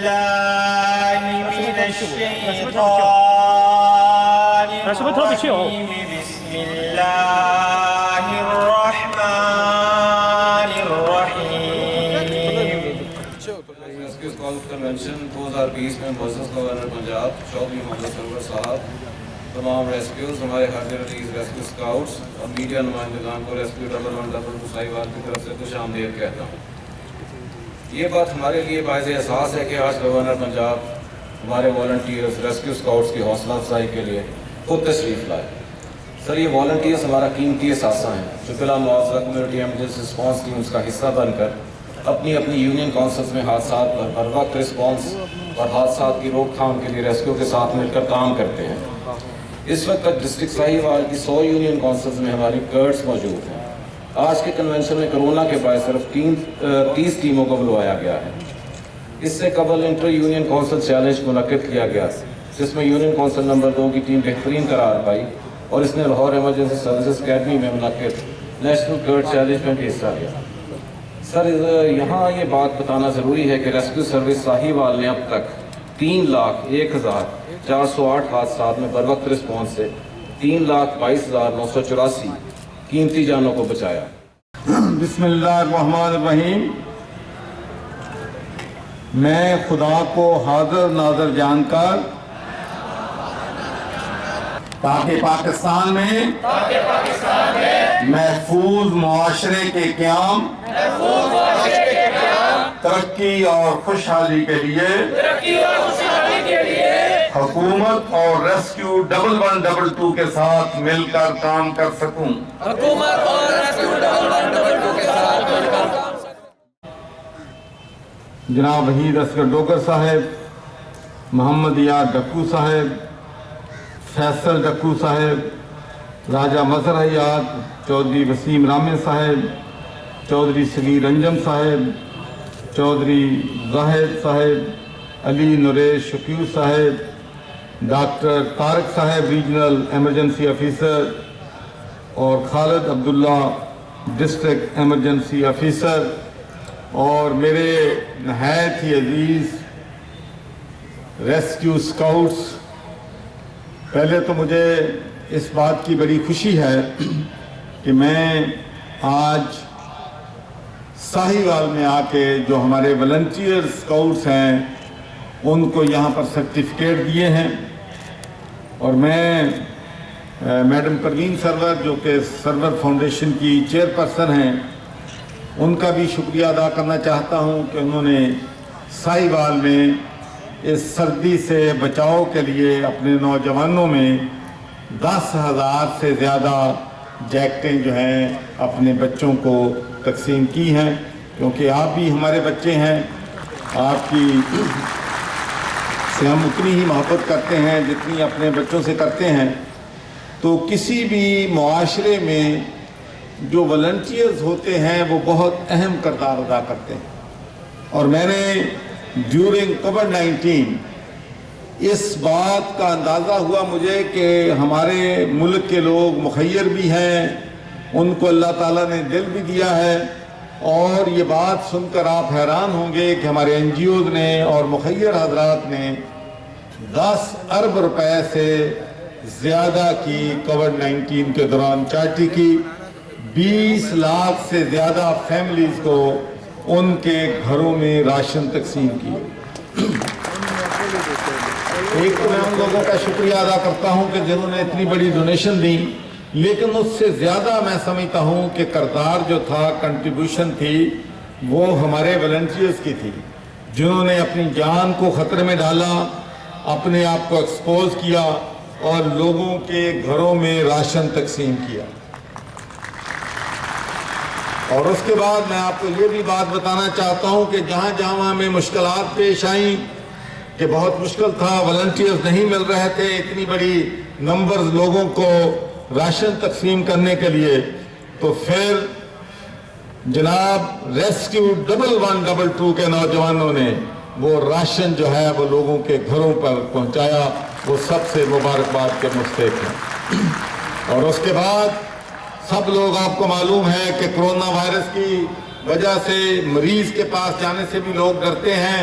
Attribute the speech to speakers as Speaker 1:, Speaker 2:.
Speaker 1: بالله من الشيطان الرجيم بسم الله الرحمن الرحيم
Speaker 2: Rescue Scouts Convention 2020 میں معزز گورنر پنجاب چودھری محمد سرور صاحب، تمام ریسکیوز، ہمارے حاضر عزیز ریسکیو اسکاؤٹس اور میڈیا نمائندگان کو ریسکیو 1112 ساہیوال کی طرف سے خوش آمدید کہتا ہوں۔ یہ بات ہمارے لیے باعث احساس ہے کہ آج گورنر پنجاب ہمارے والنٹیئرز ریسکیو اسکاؤٹس کی حوصلہ افزائی کے لیے خود تشریف لائے۔ سر، یہ والنٹیئرز ہمارا قیمتی اثاثہ ہیں جو بلا معاوضہ کمیونٹی ایمرجنسی رسپانس ٹیمز کا حصہ بن کر اپنی یونین کونسلز میں حادثات پر ہر وقت رسپانس اور حادثات کی روک تھام کے لیے ریسکیو کے ساتھ مل کر کام کرتے ہیں۔ اس وقت تک ڈسٹرکٹ ساہیوال کی 100 یونین کونسلز میں ہماری کرٹس موجود ہیں۔ آج کے کنونشن میں کرونا کے باعث صرف 30 ٹیموں کو بلوایا گیا ہے۔ اس سے قبل انٹر یونین کونسل چیلنج منعقد کیا گیا جس میں یونین کونسل نمبر 2 کی ٹیم بہترین قرار پائی اور اس نے لاہور ایمرجنسی سروسز اکیڈمی میں منعقد نیشنل کرٹ چیلنج میں بھی حصہ لیا۔ سر، یہاں یہ بات بتانا ضروری ہے کہ ریسکیو سروس ساہیوال نے اب تک 3,01,408 حادثات میں بر وقت رسپانس سے 3,22,984 قیمتی جانوں کو بچایا۔
Speaker 3: بسم اللہ الرحمن الرحیم۔ میں خدا کو حاضر ناظر جان کر تاکہ پاکستان میں محفوظ معاشرے کے قیام، ترقی اور خوشحالی کے لیے حکومت اور ریسکیو 1112 کے ساتھ مل کر کام کر سکوں۔ جناب وحید اصغر ڈوگر صاحب، محمد یار ڈکو صاحب، فیصل ڈکو صاحب، راجہ مظہر حیات، چودھری وسیم رامے صاحب، چودھری صغیر انجم صاحب، چودھری زاہد صاحب، علی نریش شکیو صاحب، ڈاکٹر طارق صاحب ریجنل ایمرجنسی آفیسر اور خالد عبداللہ ڈسٹرکٹ ایمرجنسی آفیسر، اور میرے نہایت ہی عزیز ریسکیو اسکاؤٹس، پہلے تو مجھے اس بات کی بڑی خوشی ہے کہ میں آج ساہیوال میں آ کے جو ہمارے والنٹیئر اسکاؤٹس ہیں ان کو یہاں پر سرٹیفکیٹ دیے ہیں، اور میں میڈم پروین سرور جو کہ سرور فاؤنڈیشن کی چیئرپرسن ہیں ان کا بھی شکریہ ادا کرنا چاہتا ہوں کہ انہوں نے ساہیوال میں اس سردی سے بچاؤ کے لیے اپنے نوجوانوں میں 10,000 سے زیادہ جیکٹیں جو ہیں اپنے بچوں کو تقسیم کی ہیں، کیونکہ آپ بھی ہمارے بچے ہیں، آپ کی سے ہم اتنی ہی محبت کرتے ہیں جتنی اپنے بچوں سے کرتے ہیں۔ تو کسی بھی معاشرے میں جو والنٹیئرز ہوتے ہیں وہ بہت اہم کردار ادا کرتے ہیں، اور میں نے ڈیورنگ کووڈ-19 اس بات کا اندازہ ہوا مجھے کہ ہمارے ملک کے لوگ مخیر بھی ہیں، ان کو اللہ تعالیٰ نے دل بھی دیا ہے، اور یہ بات سن کر آپ حیران ہوں گے کہ ہمارے NGOز نے اور مخیر حضرات نے 10 ارب روپے سے زیادہ کی کووڈ-19 کے دوران چارٹی کی، 20 لاکھ سے زیادہ فیملیز کو ان کے گھروں میں راشن تقسیم کی۔ ایک تو میں ان لوگوں کا شکریہ ادا کرتا ہوں کہ جنہوں نے اتنی بڑی ڈونیشن دی، لیکن اس سے زیادہ میں سمجھتا ہوں کہ کردار جو تھا، کنٹریبیوشن تھی، وہ ہمارے والنٹیئرز کی تھی، جنہوں نے اپنی جان کو خطرے میں ڈالا، اپنے آپ کو ایکسپوز کیا اور لوگوں کے گھروں میں راشن تقسیم کیا۔ اور اس کے بعد میں آپ کو یہ بھی بات بتانا چاہتا ہوں کہ جہاں جہاں ہمیں مشکلات پیش آئیں کہ بہت مشکل تھا، والنٹیئرز نہیں مل رہے تھے اتنی بڑی نمبرز لوگوں کو راشن تقسیم کرنے کے لیے، تو پھر جناب ریسکیو 1112 کے نوجوانوں نے وہ راشن جو ہے وہ لوگوں کے گھروں پر پہنچایا، وہ سب سے مبارکباد کے مستحق ہیں۔ اور اس کے بعد سب لوگ، آپ کو معلوم ہے کہ کرونا وائرس کی وجہ سے مریض کے پاس جانے سے بھی لوگ ڈرتے ہیں،